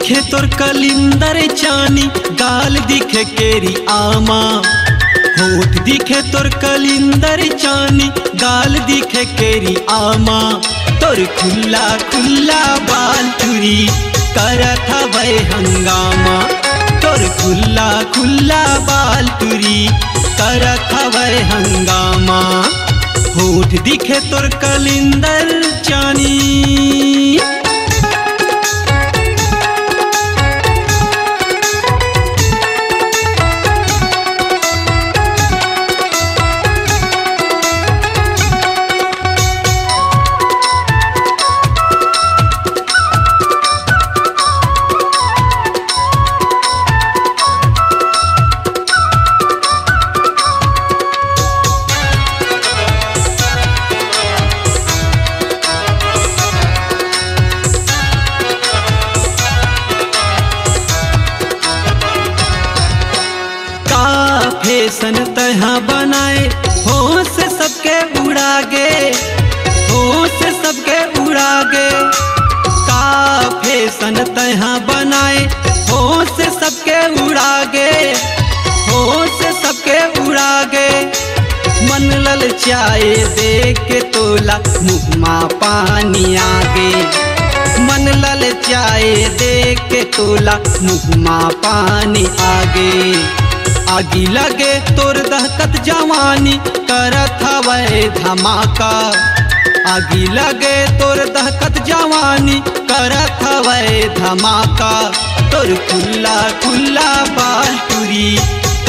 दिखे तोर कलिंदर चानी, गाल दिखे केरी आमा। होठ दिखे तोर कलिंदर चानी, गाल दिखे केरी आमा। तोर खुल्ला खुल्ला बाल टूरी करत हवै हंगामा। तोर खुल्ला खुल्ला बाल टूरी करत हवै हंगामा। होठ दिखे तोर कलिंदर चानी। फैशन तहाँ बनाए होश सबके उड़ा गे, होश सबके उड़ा गे। का फैशन तहाँ बनाए होश सबके उड़ा गे, होश सबके उड़ा गे। मन ललचाए देख के तोला मुँहमा पानी आगे। मन ललचाए देख के तोला मुँहमा पानी आगे। आगी लगे तोर दहकत जवानी करत हवै धमाका। आगी लगे तोर दहकत जवानी करत हवै धमाका। तोर खुल्ला खुल्ला बाल टूरी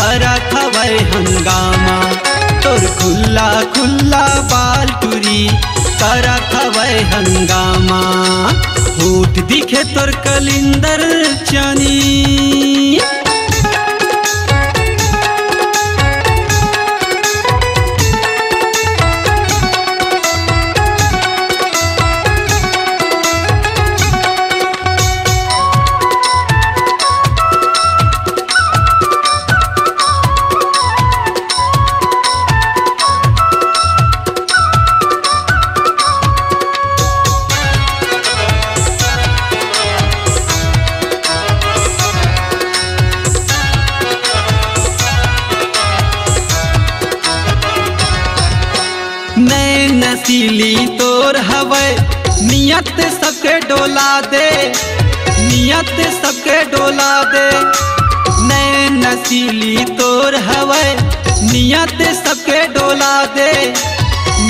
करत हवै हंगामा। तोर खुल्ला खुल्ला बाल टूरी करत हवै हंगामा। होठ दिखे तोर कलिंदर चानी। नैन नसीली तोर हवै नियत सबके डोला दे, नियत सबके डोला दे। नैन नसीली तोर हवै नियत सबके डोला दे,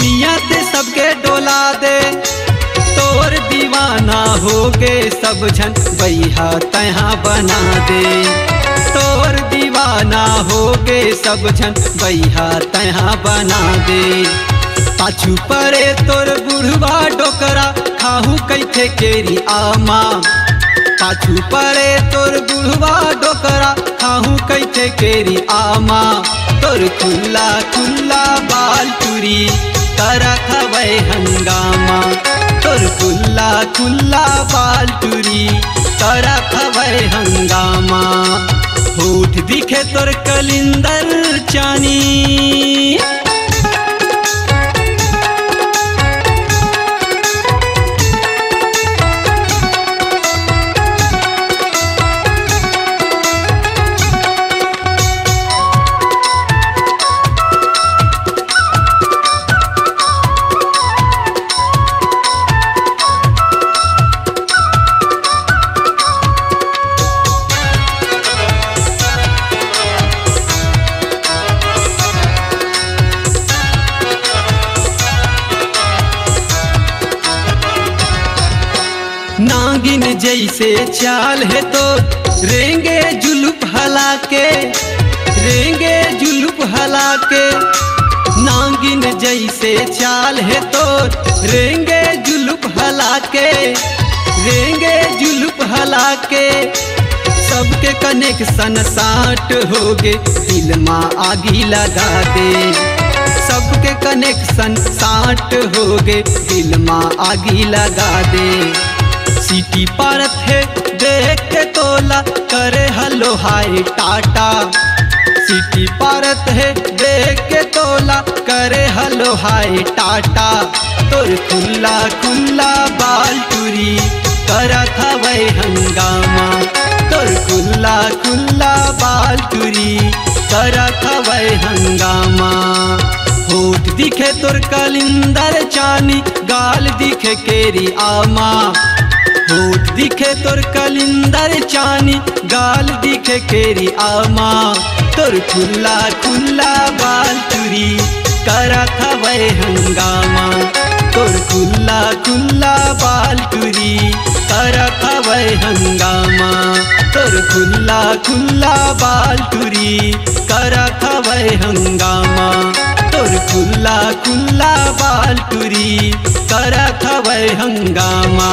नियत सबके डोला दे। तोर दीवाना हो गे सब झन बैहा तहाँ बना दे। तोर दीवाना हो गे सब झन बैहा तहाँ बना दे। पाछू परे तोर बुढ़वा डोकरा खाहू कैथे केरी आमा। पाछू परे तोर बुढ़वा डोकरा खाहू कैथे केरी आमा। तोर खुल्ला खुल्ला बाल टूरी करत हवै हंगामा। तोर खुल्ला खुल्ला बाल टूरी करत हवै हंगामा। होठ दिखे तोर कलिंदर चानी। नागिन जैसे चाल है तो रेंगे जुलूप हला के, रेंगे जुलूप हला के। नागिन जैसे चाल है तो रेंगे जुलूप हला के, रेंगे जुलूप हला के। सबके कनेक्शन साट हो गे दिल माँ आगी लगा दे। सबके कनेक्शन साट हो गे दिल माँ आगी लगा दे। सीटी पारत है देख के तोला करे हलो हाय टाटा। सीटी पारत है देख के तोला करे हलो हाय टाटा। तोर खुल्ला खुल्ला बाल टूरी करत हवै हंगामा। खुल्ला खुल्ला बाल तुरी करत हवै हंगामा। होठ दिखे तोर कलिंदर चानी गाल दिखे केरी आमा। होठ दिखे तोर कलिंदर चानी गाल दिखे केरी आमा। तोर खुल्ला खुल्ला बाल तुरी करत हवै हंगामा। तोर खुल्ला खुल्ला बाल तुरी करत हवै हंगामा। तोर खुल्ला खुल्ला बाल तुरी करत हवै हंगामा। तोर खुल्ला खुल्ला बाल तुरी करत हवै हंगामा।